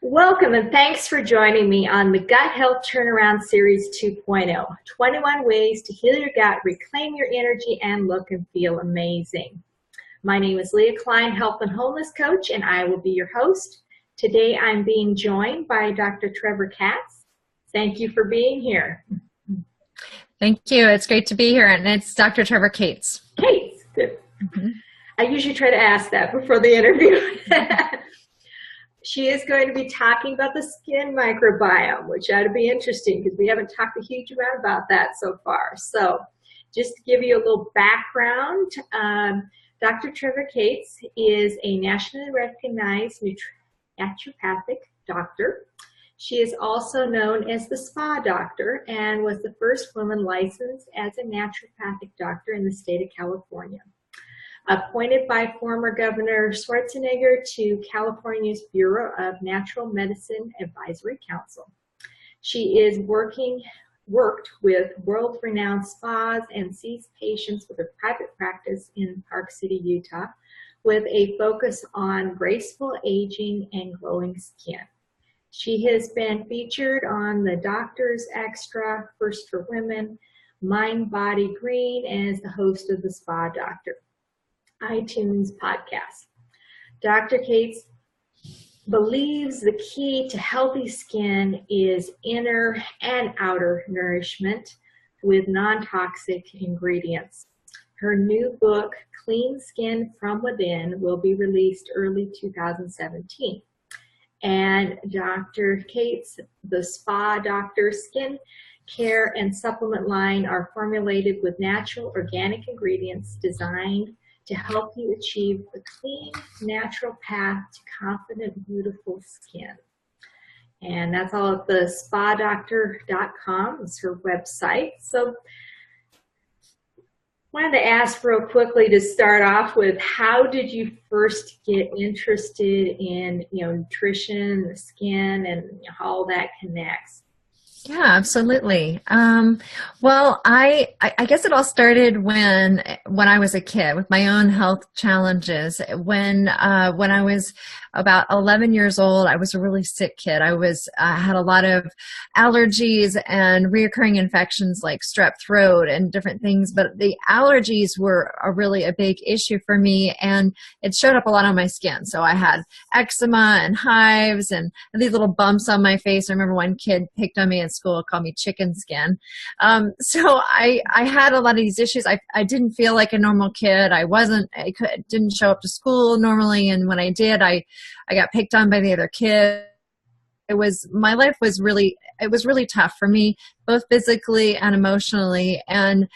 Welcome and thanks for joining me on the Gut Health Turnaround Series 2.0, 21 ways to heal your gut, reclaim your energy, and look and feel amazing. My name is Leah, Kline, Health and Wholeness Coach, and I will be your host. Today I'm being joined by Dr. Trevor Katz. Thank you for being here. Thank you. It's great to be here, and it's Dr. Trevor Cates. Cates, good. I usually try to ask that before the interview. She is going to be talking about the skin microbiome, which ought to be interesting because we haven't talked a huge amount about that so far. So just to give you a little background, Dr. Trevor Cates is a nationally recognized naturopathic doctor. She is also known as the spa doctor and was the first woman licensed as a naturopathic doctor in the state of California. Appointed by former Governor Schwarzenegger to California's Bureau of Natural Medicine Advisory Council. She is worked with world-renowned spas and sees patients with a private practice in Park City, Utah, with a focus on graceful aging and glowing skin. She has been featured on the Doctor's Extra, First for Women, Mind Body Green, and is the host of the Spa Doctor iTunes podcast. Dr. Cates believes the key to healthy skin is inner and outer nourishment with non-toxic ingredients. Her new book, Clean Skin from Within, will be released early 2017. And Dr. Cates, the Spa Doctor skin care and supplement line are formulated with natural organic ingredients designed to help you achieve the clean, natural path to confident, beautiful skin. And that's all at the spadoctor.com. It's her website. So wanted to ask real quickly to start off with, how did you first get interested in nutrition, the skin, and how all that connects? Yeah, absolutely. Well, I guess it all started when I was a kid with my own health challenges. When I was about 11 years old, I was a really sick kid. I had a lot of allergies and reoccurring infections like strep throat and different things, but the allergies were really a big issue for me, and it showed up a lot on my skin. So I had eczema and hives and these little bumps on my face. I remember one kid picked on me in school, called me chicken skin. So I had a lot of these issues. I didn't feel like a normal kid. Didn't show up to school normally, and when I did, I got picked on by the other kids. My life was really tough for me, both physically and emotionally. And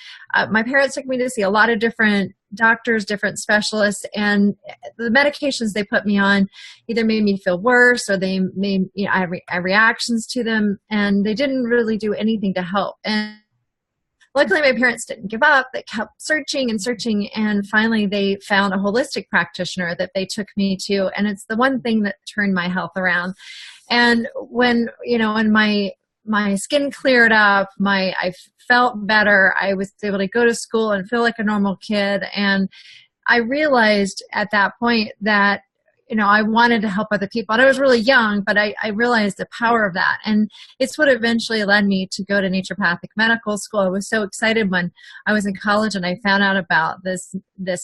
my parents took me to see a lot of different doctors, different specialists, and the medications they put me on either made me feel worse, or they made, I had reactions to them, and they didn't really do anything to help. And luckily, my parents didn't give up. They kept searching and searching, and finally they found a holistic practitioner that they took me to, and it's the one thing that turned my health around. And when my skin cleared up, I felt better. I was able to go to school and feel like a normal kid, and I realized at that point that I wanted to help other people. And I was really young, but I realized the power of that. And it's what eventually led me to go to naturopathic medical school. I was so excited when I was in college and I found out about this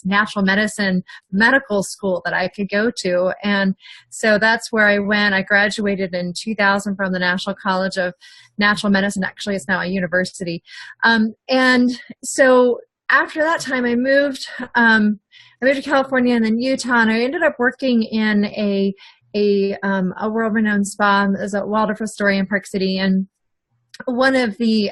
natural medicine medical school that I could go to. And so that's where I went. I graduated in 2000 from the National College of Natural Medicine. Actually, it's now a university. And so after that time, I moved to California and then Utah, and I ended up working in a world-renowned spa as a Waldorf Astoria in Park City. And one of the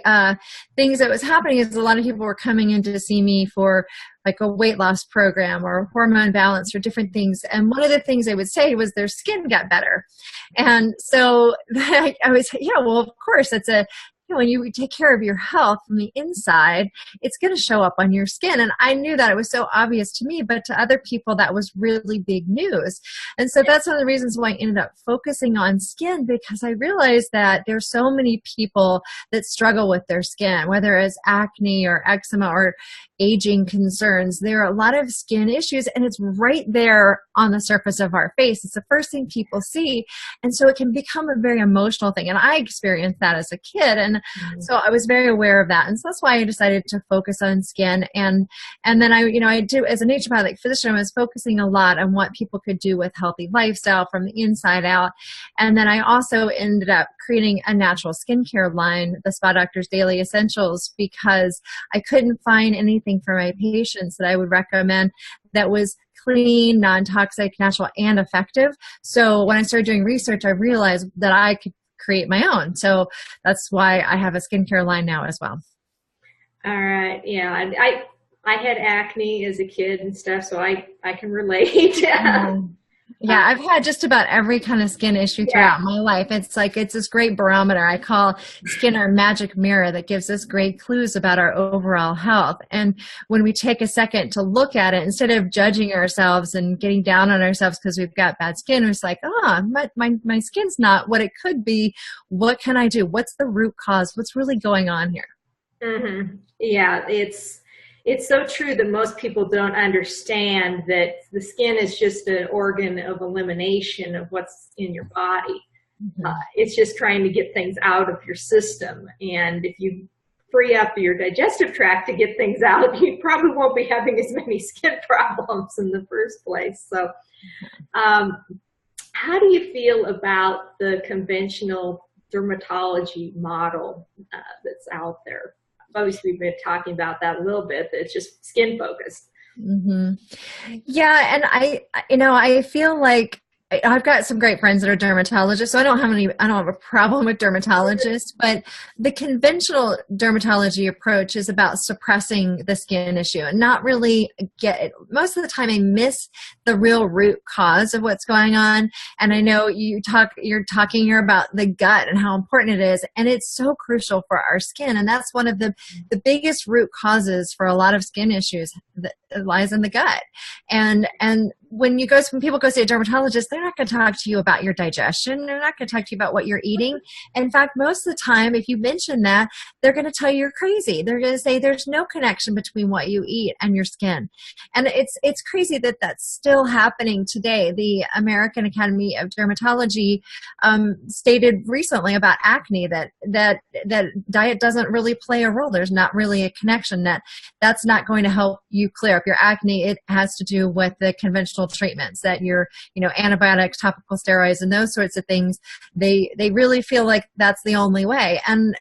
things that was happening is a lot of people were coming in to see me for like a weight loss program or hormone balance or different things. And one of the things they would say was their skin got better. And so I was, well, of course, it's when you take care of your health from the inside, it's going to show up on your skin. And I knew that. It was so obvious to me, but to other people, that was really big news. And so that's one of the reasons why I ended up focusing on skin, because I realized that there's so many people that struggle with their skin, whether it's acne or eczema or aging concerns. There are a lot of skin issues, and it's right there on the surface of our face. It's the first thing people see. And so it can become a very emotional thing. And I experienced that as a kid. And so I was very aware of that. And so that's why I decided to focus on skin. And then I do, as a naturopathic physician, I was focusing a lot on what people could do with healthy lifestyle from the inside out. And then I also ended up creating a natural skincare line, the Spa Doctor's Daily Essentials, because I couldn't find anything for my patients that I would recommend that was clean, non-toxic, natural, and effective. So when I started doing research, I realized that I could create my own. So that's why I have a skincare line now as well. All right. Yeah. I had acne as a kid and stuff, so I can relate. Yeah, I've had just about every kind of skin issue throughout my life. It's like, it's this great barometer. I call skin our magic mirror that gives us great clues about our overall health. And when we take a second to look at it, instead of judging ourselves and getting down on ourselves because we've got bad skin, it's like, my skin's not what it could be. What can I do? What's the root cause? What's really going on here? Mm-hmm. Yeah, it's so true that most people don't understand that the skin is just an organ of elimination of what's in your body. Mm-hmm. It's just trying to get things out of your system. And if you free up your digestive tract to get things out, you probably won't be having as many skin problems in the first place. So how do you feel about the conventional dermatology model that's out there? Obviously, we've been talking about that a little bit, that it's just skin focused. Mm-hmm. Yeah. And I feel like I've got some great friends that are dermatologists, so I don't have a problem with dermatologists, but the conventional dermatology approach is about suppressing the skin issue and not really most of the time I miss the real root cause of what's going on. And I know you're talking here about the gut and how important it is, and it's so crucial for our skin. And that's one of the biggest root causes for a lot of skin issues that lies in the gut. And when people go see a dermatologist, they're not going to talk to you about your digestion. They're not going to talk to you about what you're eating. In fact, most of the time, if you mention that, they're going to tell you you're crazy. They're going to say there's no connection between what you eat and your skin. And it's crazy that that's still happening today. The American Academy of Dermatology stated recently about acne that diet doesn't really play a role. There's not really a connection. That's not going to help you clear up your acne. It has to do with the conventional treatments that antibiotics, topical steroids, and those sorts of things. They really feel like that's the only way. And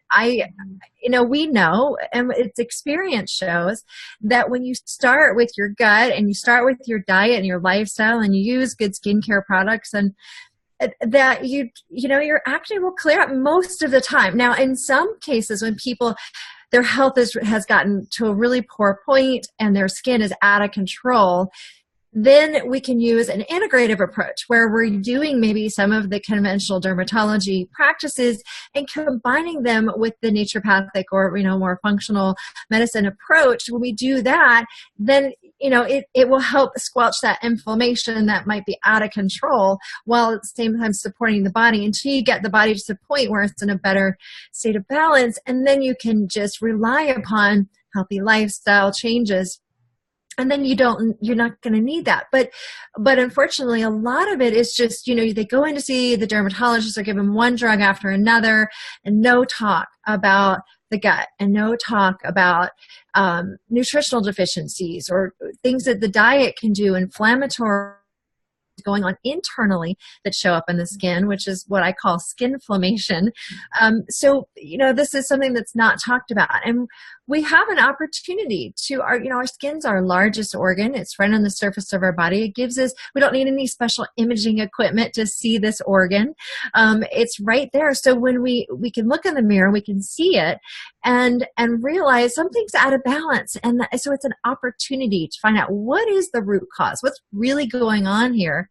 we know, and it's experience shows, that when you start with your gut and you start with your diet and your lifestyle and you use good skincare products, and that your acne will clear up most of the time. Now, in some cases, when their health has gotten to a really poor point and their skin is out of control, then we can use an integrative approach where we're doing maybe some of the conventional dermatology practices and combining them with the naturopathic or more functional medicine approach. When we do that, then it will help squelch that inflammation that might be out of control, while at the same time supporting the body until you get the body to the point where it's in a better state of balance. And then you can just rely upon healthy lifestyle changes. And then you're not going to need that. But unfortunately, a lot of it is just, they go in to see the dermatologist, or give them one drug after another, and no talk about the gut, and no talk about nutritional deficiencies or things that the diet can do, inflammatory going on internally that show up in the skin, which is what I call skinflammation. So this is something that's not talked about. And we have an opportunity to, our skin's our largest organ. It's right on the surface of our body. It gives us, we don't need any special imaging equipment to see this organ. It's right there. So when we can look in the mirror, we can see it and realize something's out of balance. And so it's an opportunity to find out what is the root cause, what's really going on here,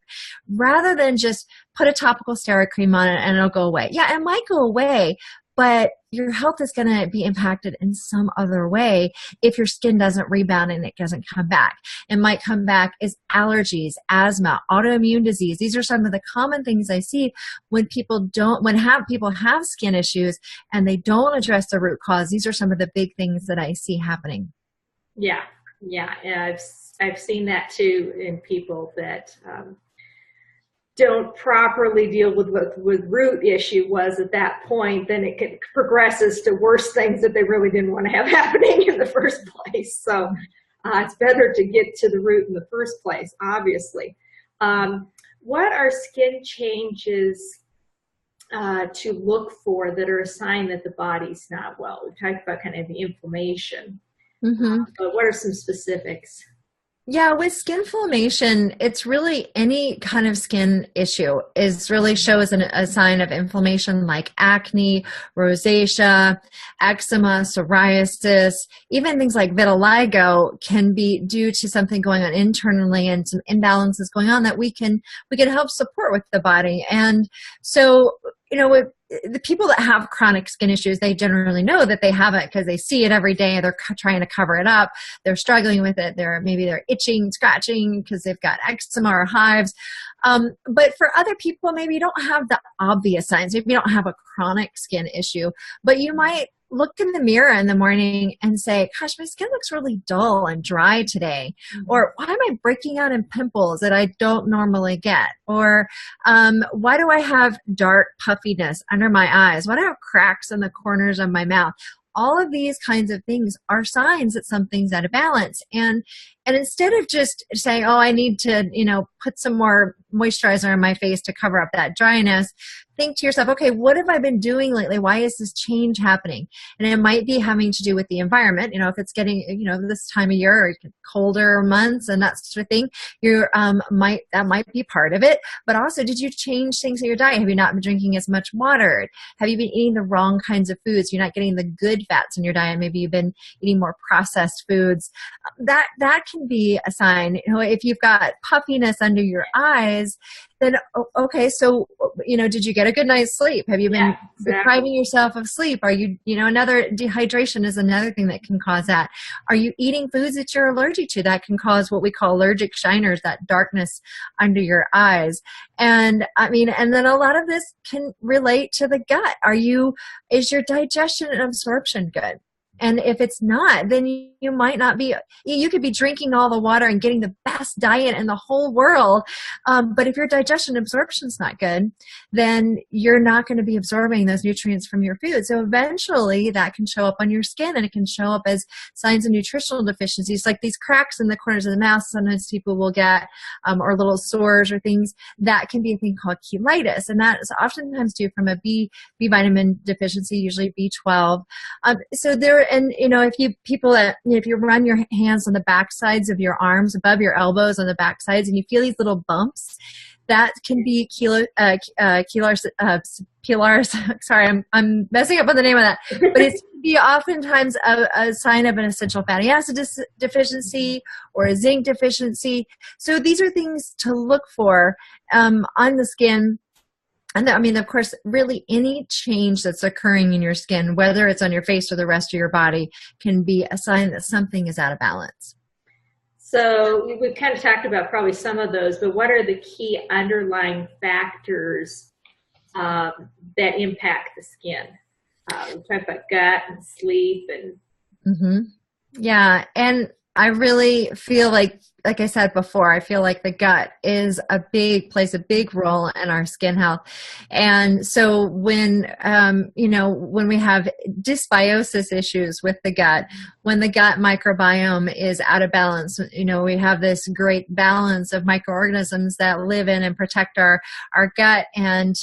rather than just put a topical steroid cream on it and it'll go away. Yeah, it might go away, but your health is going to be impacted in some other way if your skin doesn't rebound and it doesn't come back. It might come back as allergies, asthma, autoimmune disease. These are some of the common things I see when people have skin issues and they don't address the root cause. These are some of the big things that I see happening. Yeah, and I've seen that too in people that don't properly deal with what the root issue was at that point. Then it progresses to worse things that they really didn't want to have happening in the first place. So it's better to get to the root in the first place, obviously. What are skin changes to look for that are a sign that the body's not well? We talked about kind of the inflammation, but what are some specifics? Yeah, with skin inflammation, it's really any kind of skin issue really shows a sign of inflammation, like acne, rosacea, eczema, psoriasis. Even things like vitiligo can be due to something going on internally and some imbalances going on that we can help support with the body. And so, with the people that have chronic skin issues, they generally know that they have it because they see it every day. They're trying to cover it up. They're struggling with it. Maybe they're itching, scratching because they've got eczema or hives. But for other people, maybe you don't have the obvious signs. Maybe you don't have a chronic skin issue, but you might look in the mirror in the morning and say, gosh, my skin looks really dull and dry today. Or why am I breaking out in pimples that I don't normally get? Or why do I have dark puffiness under my eyes? Why do I have cracks in the corners of my mouth? All of these kinds of things are signs that something's out of balance. And instead of just saying, oh, I need to, put some more moisturizer on my face to cover up that dryness, think to yourself, okay, what have I been doing lately? Why is this change happening? And it might be having to do with the environment. If it's getting, this time of year or colder months and that sort of thing, that might be part of it. But also, did you change things in your diet? Have you not been drinking as much water? Have you been eating the wrong kinds of foods? You're not getting the good fats in your diet. Maybe you've been eating more processed foods. That can be a sign. If you've got puffiness under your eyes, then okay, so did you get a good night's sleep? Have you been depriving yourself of sleep? Are you another dehydration is another thing that can cause that. Are you eating foods that you're allergic to? That can cause what we call allergic shiners, that darkness under your eyes. And and then a lot of this can relate to the gut. Is your digestion and absorption good? And if it's not, then you might not be, you could be drinking all the water and getting the best diet in the whole world. But if your digestion absorption is not good, then you're not going to be absorbing those nutrients from your food. So eventually that can show up on your skin, and it can show up as signs of nutritional deficiencies, like these cracks in the corners of the mouth. Sometimes people will get, or little sores or things. That can be a thing called cheilitis. And that is oftentimes due from a B vitamin deficiency, usually B12. If you run your hands on the back sides of your arms, above your elbows on the back sides, and you feel these little bumps, that can be sorry, I'm messing up on the name of that, but it can be oftentimes a sign of an essential fatty acid deficiency or a zinc deficiency. So these are things to look for on the skin. And of course, really any change that's occurring in your skin, whether it's on your face or the rest of your body, can be a sign that something is out of balance. So we've kind of talked about probably some of those, but what are the key underlying factors that impact the skin? We talked about gut and sleep and. Yeah, and I really feel like I said before, I feel like the gut plays a big role in our skin health. And so when we have dysbiosis issues with the gut, when the gut microbiome is out of balance, we have this great balance of microorganisms that live in and protect our gut and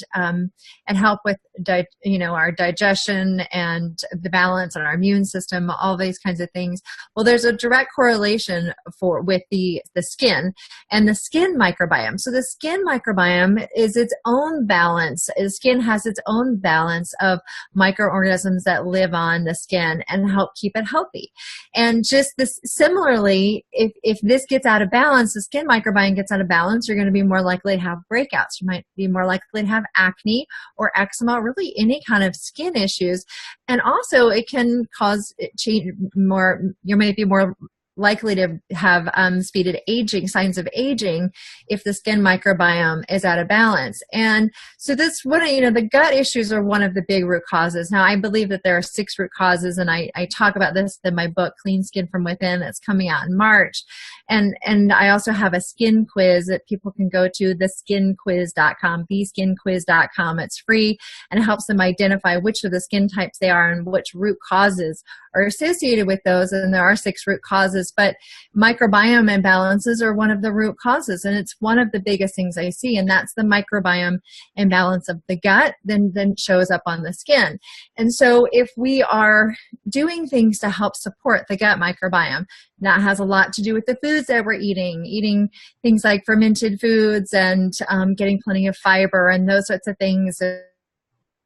help with our digestion and the balance on our immune system, all these kinds of things. Well, there's a direct correlation with the the skin and the skin microbiome. So the skin microbiome is its own balance. The skin has its own balance of microorganisms that live on the skin and help keep it healthy. And just this, similarly, if this gets out of balance, the skin microbiome gets out of balance, you're going to be more likely to have breakouts. You might be more likely to have acne or eczema, really any kind of skin issues. And also it can cause change more, you may be more likely to have speeded aging, signs of aging, if the skin microbiome is out of balance. And so this, the gut issues are one of the big root causes. Now, I believe that there are 6 root causes, and I talk about this in my book, Clean Skin from Within, that's coming out in March. And I also have a skin quiz that people can go to, theskinquiz.com, theskinquiz.com. It's free, and it helps them identify which of the skin types they are and which root causes are associated with those. And there are 6 root causes, but microbiome imbalances are one of the root causes, and it's one of the biggest things I see, and that's the microbiome imbalance of the gut then shows up on the skin. And so if we are doing things to help support the gut microbiome, that has a lot to do with the foods that we're eating things like fermented foods and getting plenty of fiber and those sorts of things,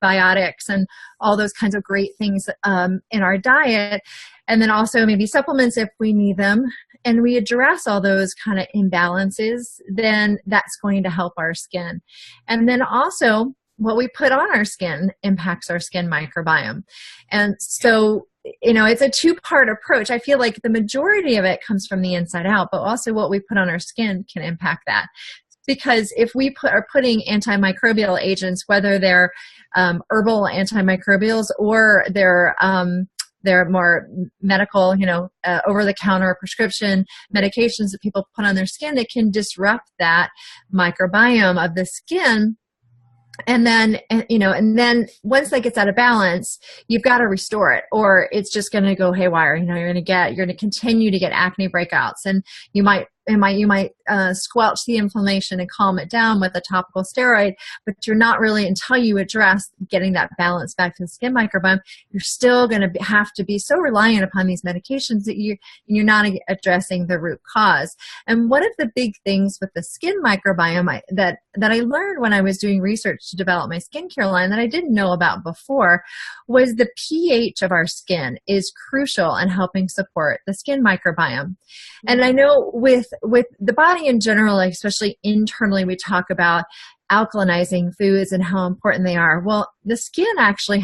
biotics and all those kinds of great things in our diet. And then also maybe supplements if we need them, and we address all those kind of imbalances, then that's going to help our skin. And then also what we put on our skin impacts our skin microbiome. And so, it's a 2-part approach. I feel like the majority of it comes from the inside out, but also what we put on our skin can impact that. Because if we are putting antimicrobial agents, whether they're herbal antimicrobials or they're more medical, over-the-counter prescription medications that people put on their skin, that can disrupt that microbiome of the skin. And then, and then once that gets out of balance, you've got to restore it, or it's just going to go haywire. You're going to continue to get acne breakouts, and you might squelch the inflammation and calm it down with a topical steroid, but you're not really, until you address getting that balance back to the skin microbiome, you're still going to have to be so reliant upon these medications that you're not addressing the root cause. And one of the big things with the skin microbiome that I learned when I was doing research to develop my skincare line that I didn't know about before was the pH of our skin is crucial in helping support the skin microbiome. And I know with the body in general, like especially internally, we talk about alkalinizing foods and how important they are. Well, the skin actually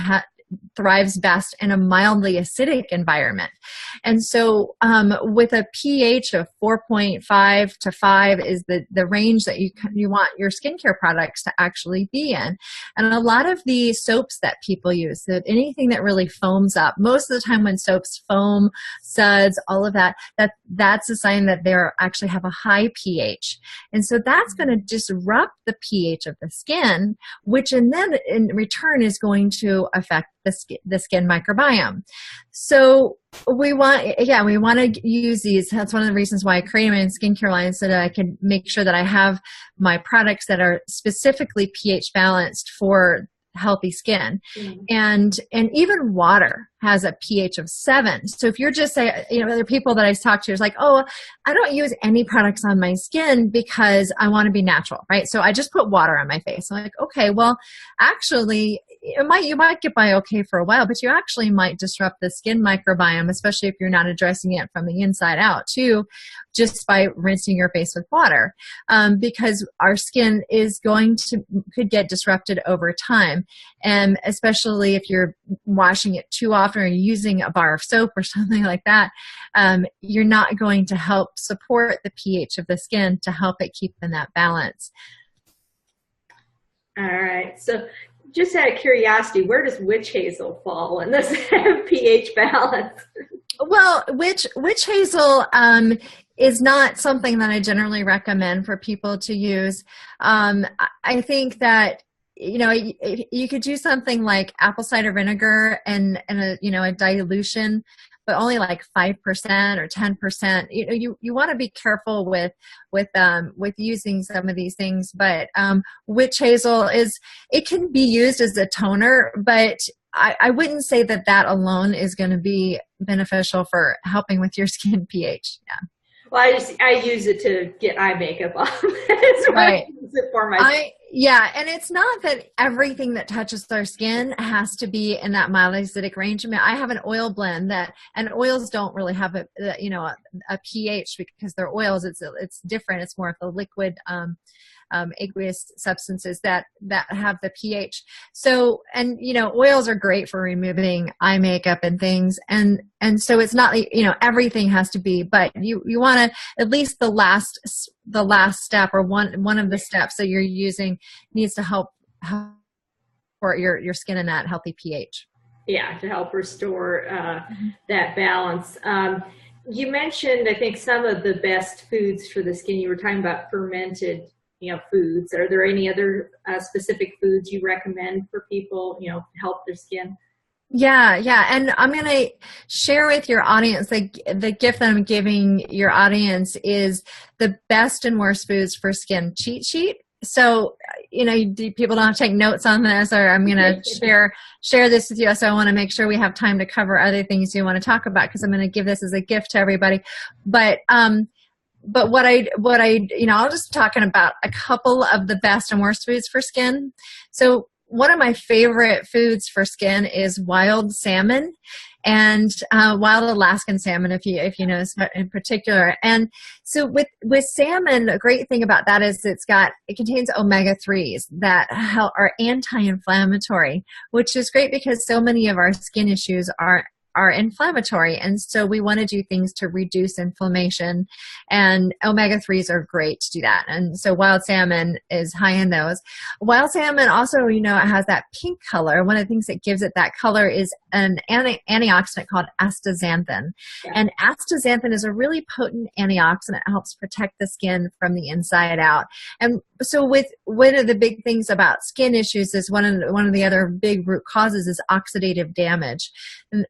thrives best in a mildly acidic environment. And so with a pH of 4.5 to 5 is the range that you want your skincare products to actually be in. And a lot of the soaps that people use, that anything that really foams up, most of the time when soaps foam, suds, all of that's a sign that they actually have a high pH. And so that's going to disrupt the pH of the skin, which then in return is going to affect the skin microbiome. So we want to use these. That's one of the reasons why I created my skincare line, so that I can make sure that I have my products that are specifically pH balanced for healthy skin. Mm-hmm. And even water has a pH of 7. So if you're just saying, other people that I talk to is like, oh, I don't use any products on my skin because I want to be natural, right? So I just put water on my face. I'm like, okay, well, actually, you might get by okay for a while, but you actually might disrupt the skin microbiome, especially if you're not addressing it from the inside out too, just by rinsing your face with water, because our skin could get disrupted over time. And especially if you're washing it too often or using a bar of soap or something like that, you're not going to help support the pH of the skin to help it keep in that balance. All right. So just out of curiosity, where does witch hazel fall in this pH balance? Well, witch hazel is not something that I generally recommend for people to use. I think that you could do something like apple cider vinegar and a dilution, but only like 5% or 10%. You want to be careful with using some of these things. But witch hazel it can be used as a toner, but I wouldn't say that alone is going to be beneficial for helping with your skin pH. Yeah. Well, I use it to get eye makeup on. That's what I Right. use it for myself. Yeah, and it's not that everything that touches our skin has to be in that mild acidic range. I mean, I have an oil blend and oils don't really have a pH because they're oils. It's different. It's more of the liquid, aqueous substances that have the pH. So, and oils are great for removing eye makeup and things, and so it's not everything has to be, but you want to at least the last step, or one of the steps that you're using needs to help for your skin in that healthy pH. Yeah, to help restore that balance. You mentioned, I think, some of the best foods for the skin. You were talking about fermented, foods. Are there any other specific foods you recommend for people, to help their skin? Yeah. And I'm going to share with your audience, the gift that I'm giving your audience is the best and worst foods for skin cheat sheet. So, people don't have to take notes on this, or I'm going to share this with you. So I want to make sure we have time to cover other things you want to talk about, because I'm going to give this as a gift to everybody. But I'll just talking about a couple of the best and worst foods for skin. So one of my favorite foods for skin is wild salmon and wild Alaskan salmon, if you know in particular. And so with salmon, a great thing about that is it contains omega-3s that are anti-inflammatory, which is great because so many of our skin issues are inflammatory. And so we want to do things to reduce inflammation, and omega-3s are great to do that. And so wild salmon is high in those. Wild salmon also, it has that pink color. One of the things that gives it that color is an antioxidant called astaxanthin. Yeah. And astaxanthin is a really potent antioxidant. It helps protect the skin from the inside out. And so one of the big things about skin issues is one of the other big root causes is oxidative damage.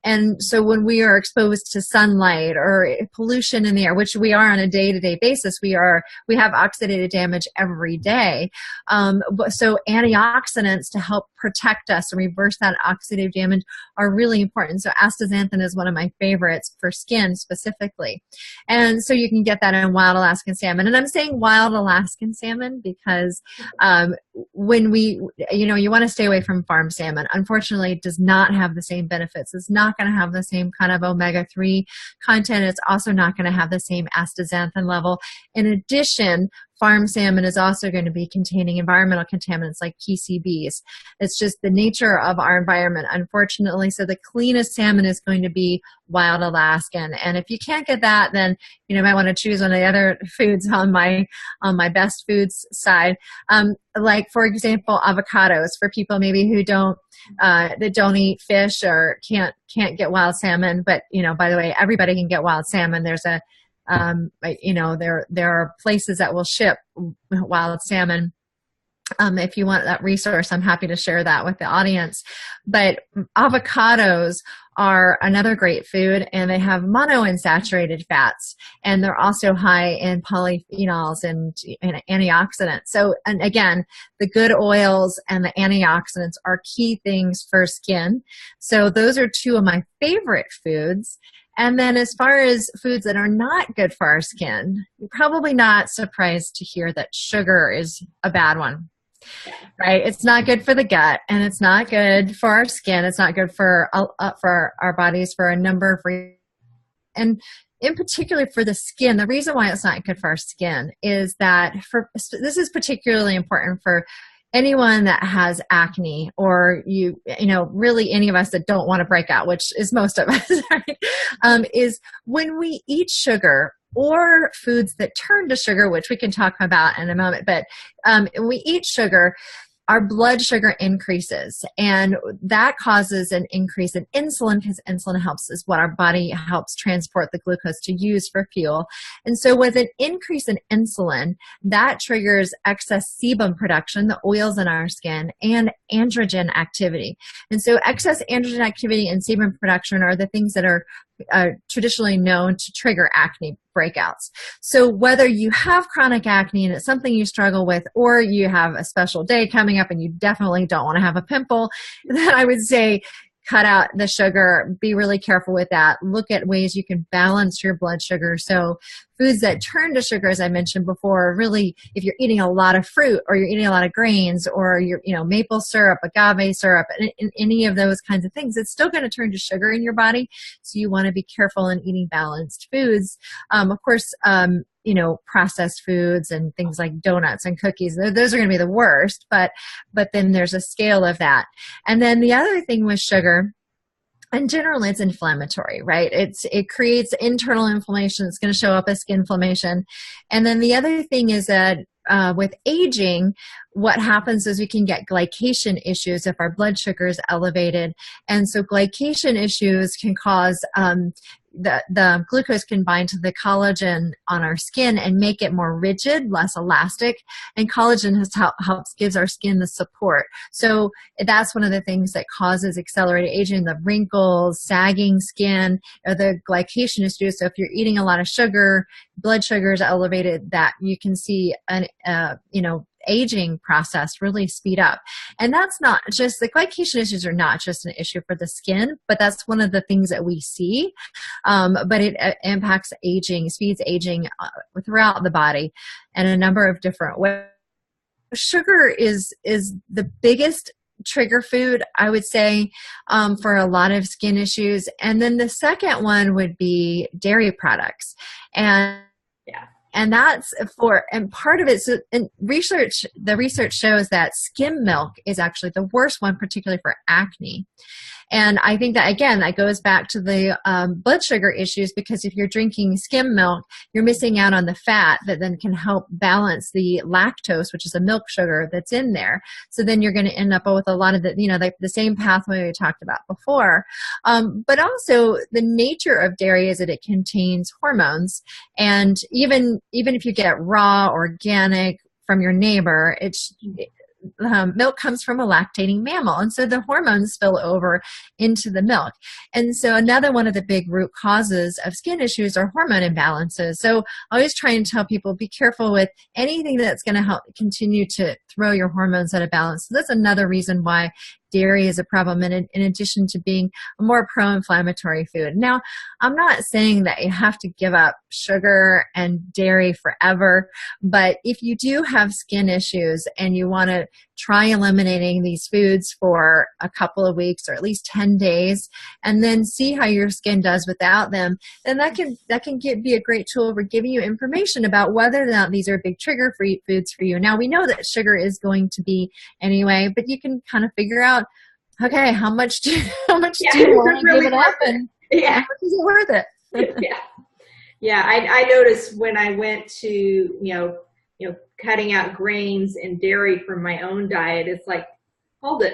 And so when we are exposed to sunlight or pollution in the air, which we are on a day-to-day basis, we have oxidative damage every day. So antioxidants to help protect us and reverse that oxidative damage are really important. So astaxanthin is one of my favorites for skin specifically. And so you can get that in wild Alaskan salmon. And I'm saying wild Alaskan salmon because when you want to stay away from farm salmon. Unfortunately, it does not have the same benefits. It's not going to have the same kind of omega-3 content. It's also not going to have the same astaxanthin level. In addition, farm salmon is also going to be containing environmental contaminants like PCBs. It's just the nature of our environment, unfortunately. So the cleanest salmon is going to be wild Alaskan. And if you can't get that, then you might want to choose one of the other foods on my best foods side. Like, for example, avocados for people maybe who that don't eat fish or can't get wild salmon. But by the way, everybody can get wild salmon. There's there are places that will ship wild salmon. If you want that resource, I'm happy to share that with the audience. But avocados are another great food, and they have monounsaturated fats, and they're also high in polyphenols and antioxidants. So, and again, the good oils and the antioxidants are key things for skin. So those are two of my favorite foods. And then as far as foods that are not good for our skin, you're probably not surprised to hear that sugar is a bad one. Right? It's not good for the gut, and it's not good for our skin. It's not good for our bodies for a number of reasons. And in particular for the skin, the reason why it's not good for our skin is that this is particularly important for anyone that has acne, or really any of us that don't want to break out, which is most of us, right? Is when we eat sugar or foods that turn to sugar, which we can talk about in a moment, but when we eat sugar, our blood sugar increases, and that causes an increase in insulin, because insulin is what our body helps transport the glucose to use for fuel. And so with an increase in insulin, that triggers excess sebum production, the oils in our skin, and androgen activity. And so excess androgen activity and sebum production are the things that are traditionally known to trigger acne breakouts. So whether you have chronic acne and it's something you struggle with, or you have a special day coming up and you definitely don't want to have a pimple, then I would say cut out the sugar. Be really careful with that. Look at ways you can balance your blood sugar. So foods that turn to sugar, as I mentioned before, really, if you're eating a lot of fruit or you're eating a lot of grains or you're, maple syrup, agave syrup, and any of those kinds of things, it's still going to turn to sugar in your body. So you want to be careful in eating balanced foods. Of course, processed foods and things like donuts and cookies, those are going to be the worst, but then there's a scale of that. And then the other thing with sugar, and generally it's inflammatory, right? It creates internal inflammation. It's going to show up as skin inflammation. And then the other thing is that with aging, what happens is we can get glycation issues if our blood sugar is elevated. And so glycation issues can cause the glucose can bind to the collagen on our skin and make it more rigid, less elastic. And collagen gives our skin the support. So that's one of the things that causes accelerated aging, the wrinkles, sagging skin, or the glycation issues. So if you're eating a lot of sugar, blood sugar is elevated, that you can see an aging process really speed up. And that's not just, the glycation issues are not just an issue for the skin, but that's one of the things that we see. But it impacts aging, speeds aging throughout the body in a number of different ways. Sugar is the biggest trigger food, I would say, for a lot of skin issues. And then the second one would be dairy products. And that's and part of it, so in the research shows that skim milk is actually the worst one, particularly for acne. And I think that, again, that goes back to the blood sugar issues, because if you're drinking skim milk, you're missing out on the fat that then can help balance the lactose, which is a milk sugar that's in there. So then you're going to end up with a lot of the same pathway we talked about before. But also the nature of dairy is that it contains hormones. And even if you get raw, organic from your neighbor, milk comes from a lactating mammal, and so the hormones spill over into the milk. And so another one of the big root causes of skin issues are hormone imbalances. So I always try and tell people, be careful with anything that's going to help continue to throw your hormones out of balance. So that's another reason why dairy is a problem, in addition to being a more pro-inflammatory food. Now, I'm not saying that you have to give up sugar and dairy forever, but if you do have skin issues and you want to try eliminating these foods for a couple of weeks or at least 10 days, and then see how your skin does without them, then that can be a great tool for giving you information about whether or not these are big trigger foods for you. Now, we know that sugar is going to be anyway, but you can kind of figure out, okay, how much do you want to really give it up, and how much is it worth it? Yeah. I noticed when I went to cutting out grains and dairy from my own diet, it's like, hold it.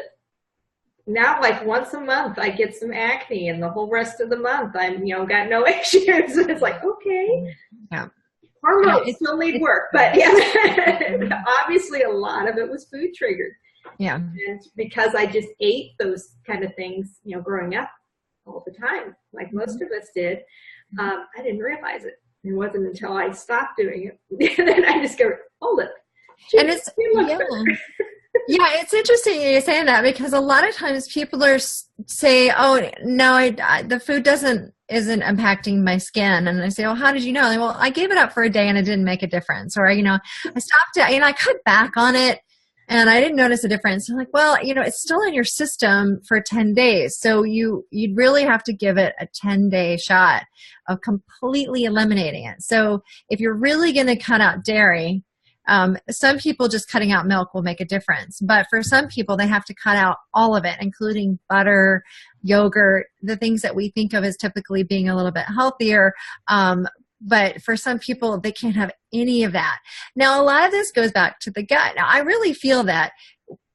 Now, like once a month, I get some acne, and the whole rest of the month, I'm got no issues. It's like, okay, yeah. Hormones still need work, but obviously a lot of it was food triggered. Yeah. And because I just ate those kind of things, growing up all the time, like most of us did, I didn't realize it. It wasn't until I stopped doing it then I discovered, hold it. And it's, it's interesting you're saying that, because a lot of times people say, oh, no, the food isn't impacting my skin. And I say, well, how did you know? Like, well, I gave it up for a day and it didn't make a difference. Or, I stopped it, I cut back on it and I didn't notice a difference. I'm like, well, it's still in your system for 10 days. So you'd really have to give it a 10-day shot of completely eliminating it. So if you're really going to cut out dairy, some people just cutting out milk will make a difference. But for some people, they have to cut out all of it, including butter, yogurt, the things that we think of as typically being a little bit healthier. But for some people, they can't have any of that. Now, a lot of this goes back to the gut. Now, I really feel that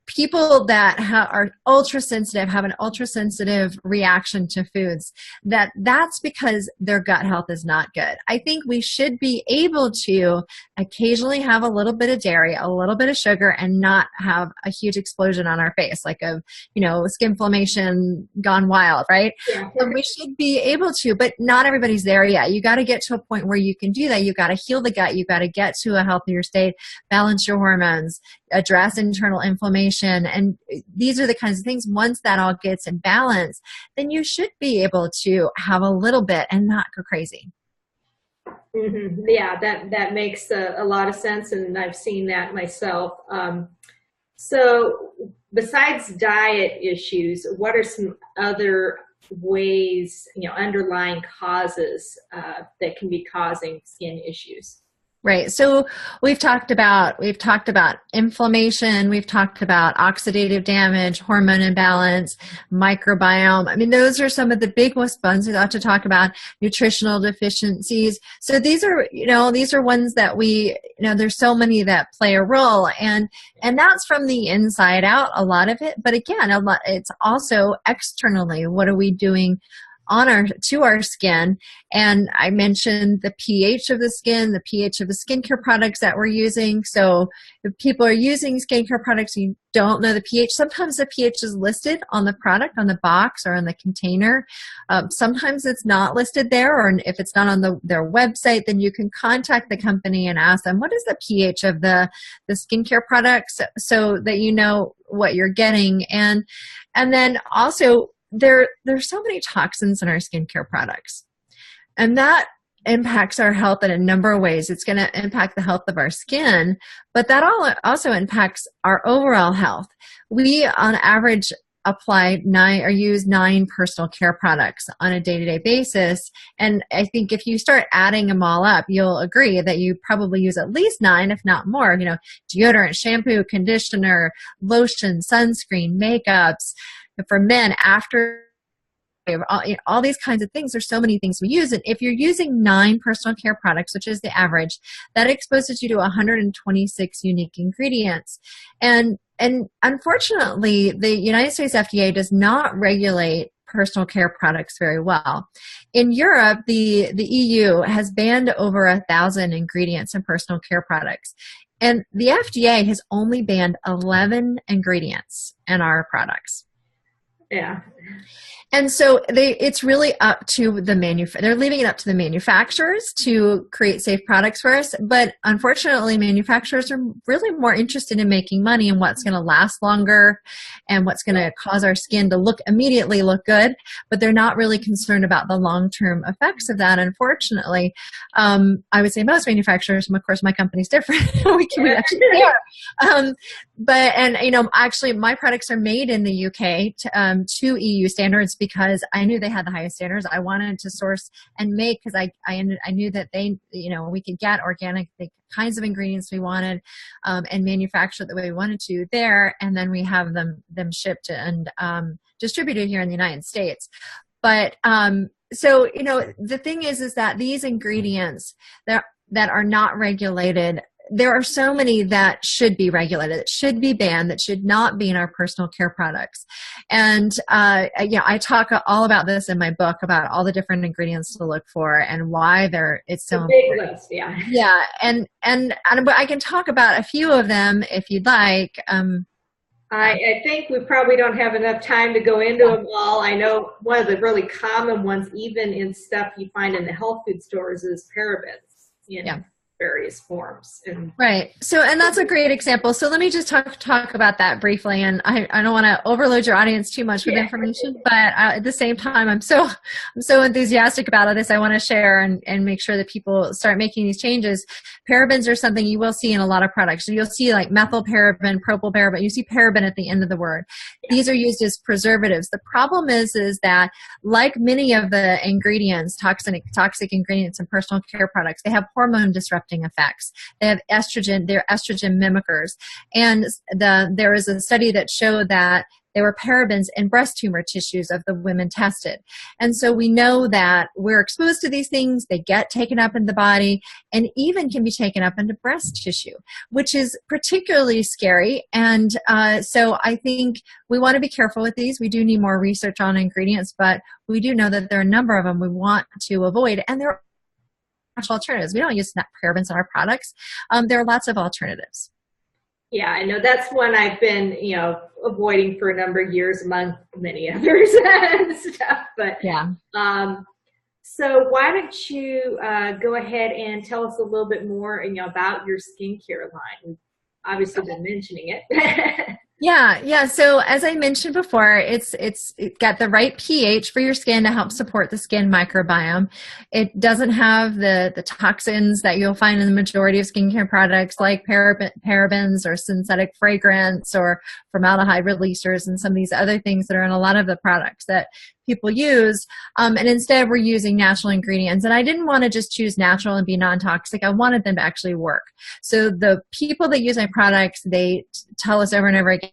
people that are ultra sensitive, have an ultra sensitive reaction to foods, that's because their gut health is not good. I think we should be able to occasionally have a little bit of dairy, a little bit of sugar, and not have a huge explosion on our face, like skin inflammation gone wild, right? Yeah. We should be able to, but not everybody's there yet. You got to get to a point where you can do that. You got to heal the gut. You got to get to a healthier state, balance your hormones, address internal inflammation, inflammation. And these are the kinds of things, once that all gets in balance, then you should be able to have a little bit and not go crazy. Mm-hmm. Yeah, that makes a lot of sense, and I've seen that myself. So besides diet issues, what are some other ways, underlying causes that can be causing skin issues? Right. So we've talked about inflammation, we've talked about oxidative damage, hormone imbalance, microbiome. I mean, those are some of the big ones we ought to talk about. Nutritional deficiencies. So these are ones that there's so many that play a role, and that's from the inside out, a lot of it. But again, it's also externally. What are we doing to our skin? And I mentioned the pH of the skin, the pH of the skincare products that we're using. So if people are using skincare products, you don't know the pH. Sometimes the pH is listed on the product, on the box, or on the container. Sometimes it's not listed there, or if it's not on their website, then you can contact the company and ask them, what is the pH of the skincare products, so that you know what you're getting. And then also, there's so many toxins in our skincare products, and that impacts our health in a number of ways. It's going to impact the health of our skin, but that also impacts our overall health. We, on average, use 9 personal care products on a day-to-day basis. And I think if you start adding them all up, you'll agree that you probably use at least 9, if not more, deodorant, shampoo, conditioner, lotion, sunscreen, makeups. For men, after all these kinds of things, there's so many things we use. And if you're using 9 personal care products, which is the average, that exposes you to 126 unique ingredients. And unfortunately, the United States FDA does not regulate personal care products very well. In Europe, the EU has banned over 1,000 ingredients in personal care products. And the FDA has only banned 11 ingredients in our products. Yeah. And so it's really up to they're leaving it up to the manufacturers to create safe products for us. But unfortunately, manufacturers are really more interested in making money and what's going to last longer and what's going to cause our skin to immediately look good. But they're not really concerned about the long-term effects of that, unfortunately. I would say most manufacturers, and of course my company's different, we actually care. Actually my products are made in the UK to EU standards, because I knew they had the highest standards. I wanted to source and make, because I knew that we could get organic, the kinds of ingredients we wanted, and manufacture it the way we wanted to there, and then we have them shipped and distributed here in the United States. But so the thing is that these ingredients that are not regulated, there are so many that should be regulated, that should be banned, that should not be in our personal care products. And I talk all about this in my book, about all the different ingredients to look for and why it's so important. Big list, yeah. Yeah, and I can talk about a few of them if you'd like. I think we probably don't have enough time to go into them all. I know one of the really common ones, even in stuff you find in the health food stores, is parabens in various forms. Right. So, and that's a great example. So let me just talk about that briefly. And I don't want to overload your audience too much with information, but at the same time, I'm so enthusiastic about this. I want to share and make sure that people start making these changes. Parabens are something you will see in a lot of products. So you'll see like methylparaben, propylparaben. You see paraben at the end of the word. Yeah. These are used as preservatives. The problem is that, like many of the ingredients, toxic ingredients in personal care products, they have hormone disrupting effects. They have estrogen, they're estrogen mimickers. And there is a study that showed that there were parabens in breast tumor tissues of the women tested. And so we know that we're exposed to these things, they get taken up in the body, and even can be taken up into breast tissue, which is particularly scary. And so I think we want to be careful with these. We do need more research on ingredients, but we do know that there are a number of them we want to avoid, and there are alternatives. We don't use parabens in our products. There are lots of alternatives. Yeah, I know that's one I've been, avoiding for a number of years, among many others and stuff. But yeah. So why don't you go ahead and tell us a little bit more, about your skincare line? We've obviously been mentioning it. Yeah, yeah. So as I mentioned before, it got the right pH for your skin to help support the skin microbiome. It doesn't have the toxins that you'll find in the majority of skincare products like parabens or synthetic fragrance or formaldehyde releasers and some of these other things that are in a lot of the products that people use. And instead we're using natural ingredients. And I didn't want to just choose natural and be non-toxic. I wanted them to actually work. So the people that use my products, they tell us over and over again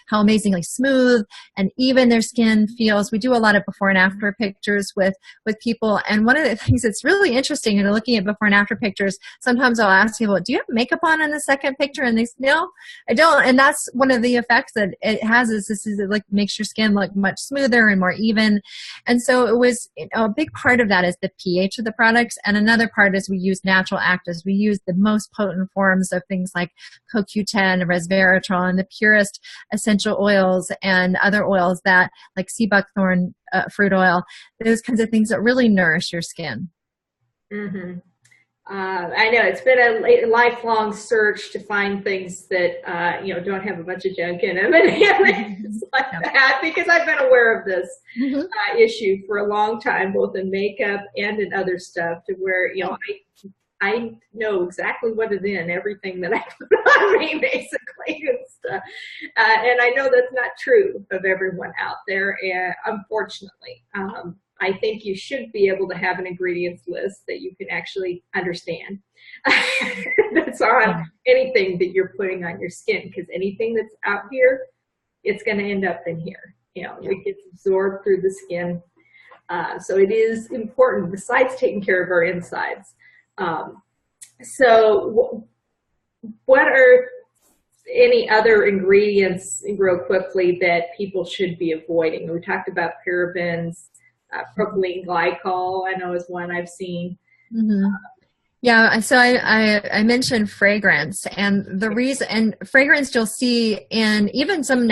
how amazingly smooth and even their skin feels. We do a lot of before and after pictures with people. And one of the things that's really interesting in looking at before and after pictures, sometimes I'll ask people, do you have makeup on in the second picture? And they say, no, I don't. And that's one of the effects that it has is it like makes your skin look much smoother and more even. And so it was, a big part of that is the pH of the products. And another part is we use natural actives. We use the most potent forms of things like CoQ10, resveratrol, and the purest essential oils and other oils that like sea buckthorn fruit oil, those kinds of things that really nourish your skin. Mm-hmm. I know it's been a lifelong search to find things that don't have a bunch of junk in them and things like that, because I've been aware of this issue for a long time, both in makeup and in other stuff, to where I know exactly what is in everything that I put on me, basically, and stuff. And I know that's not true of everyone out there, unfortunately. I think you should be able to have an ingredients list that you can actually understand. That's on anything that you're putting on your skin, because anything that's out here, it's going to end up in here. It gets absorbed through the skin. So it is important, besides taking care of our insides. So what are any other ingredients, real quickly, that people should be avoiding? We talked about parabens, propylene glycol, I know is one I've seen. Yeah, so I mentioned fragrance, and the reason, and fragrance you'll see in even some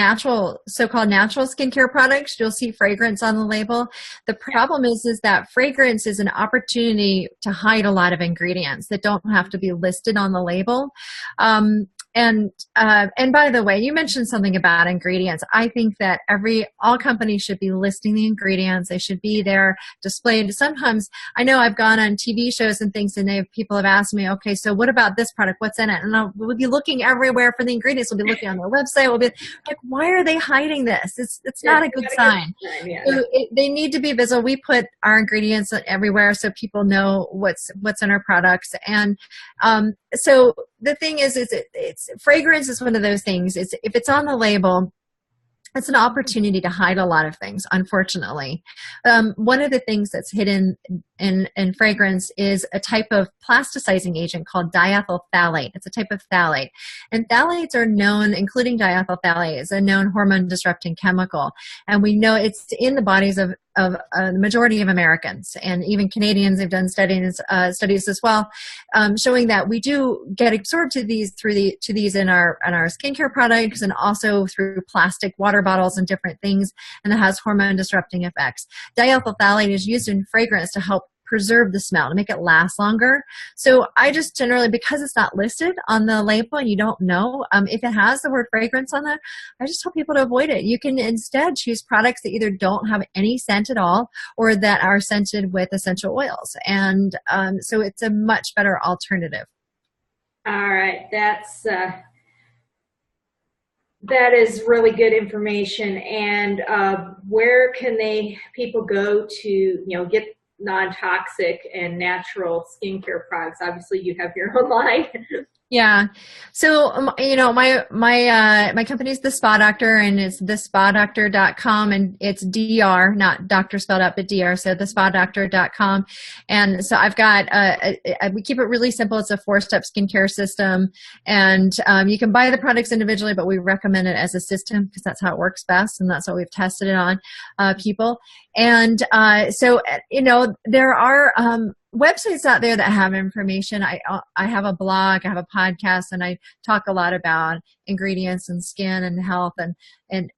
so-called natural skincare products, you'll see fragrance on the label. The problem is that fragrance is an opportunity to hide a lot of ingredients that don't have to be listed on the label. And by the way, you mentioned something about ingredients. I think that all companies should be listing the ingredients. They should be there displayed. Sometimes I know I've gone on TV shows and things, and people have asked me, okay, so what about this product? What's in it? And we'll be looking everywhere for the ingredients. We'll be looking on their website. We'll be like, why are they hiding this? It's not a good sign. So they need to be visible. We put our ingredients everywhere so people know what's in our products. And so the thing is it's fragrance is one of those things. If it's on the label, it's an opportunity to hide a lot of things, unfortunately. One of the things that's hidden in fragrance is a type of plasticizing agent called diethyl phthalate. It's a type of phthalate. And phthalates are known, including diethyl phthalate, is a known hormone disrupting chemical. And we know it's in the bodies of the majority of Americans, and even Canadians have done studies as well, showing that we do get absorbed to these in our skincare products, and also through plastic water bottles and different things, and it has hormone disrupting effects. Diethyl phthalate is used in fragrance to help preserve the smell, to make it last longer. So I just generally, because it's not listed on the label and you don't know if it has the word fragrance on there, I just tell people to avoid it. You can instead choose products that either don't have any scent at all or that are scented with essential oils. And so it's a much better alternative. All right, that is really good information. And where can people go to get non-toxic and natural skincare products? Obviously, you have your own line. Yeah. So, my company's The Spa Doctor, and it's thespadoctor.com, and it's DR, not doctor spelled out, but DR, so thespadoctor.com. And so I've got, we keep it really simple. It's a 4-step skincare system, and you can buy the products individually, but we recommend it as a system because that's how it works best, and that's what we've tested it on people. And so, there are websites out there that have information. I have a blog, I have a podcast, and I talk a lot about ingredients and skin and health and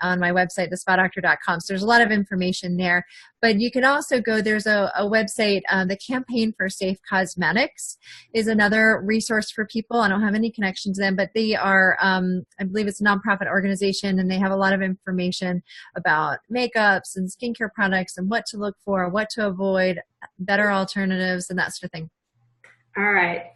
on my website, thespadoctor.com. So there's a lot of information there. But you can also go, there's a website, the Campaign for Safe Cosmetics is another resource for people. I don't have any connections to them, but they are, I believe it's a nonprofit organization, and they have a lot of information about makeups and skincare products and what to look for, what to avoid, better alternatives, and that sort of thing. All right.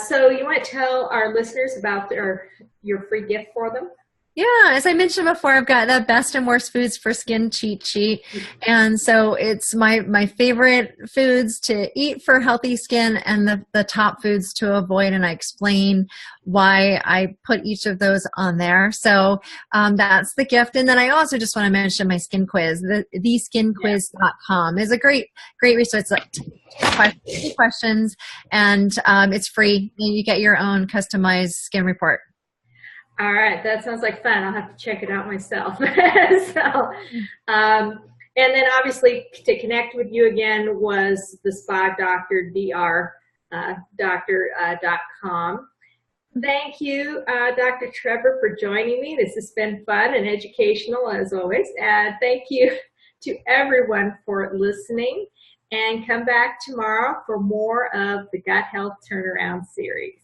So you want to tell our listeners about your free gift for them? Yeah, as I mentioned before, I've got the best and worst foods for skin cheat sheet. And so it's my favorite foods to eat for healthy skin and the top foods to avoid. And I explain why I put each of those on there. So that's the gift. And then I also just want to mention my skin quiz. Theskinquiz.com is a great resource. Two questions, and it's free. You get your own customized skin report. All right, that sounds like fun. I'll have to check it out myself. And then obviously to connect with you again was the spa doctor, doctor.com. Thank you, Dr. Trevor, for joining me. This has been fun and educational as always. And thank you to everyone for listening. And come back tomorrow for more of the Gut Health Turnaround series.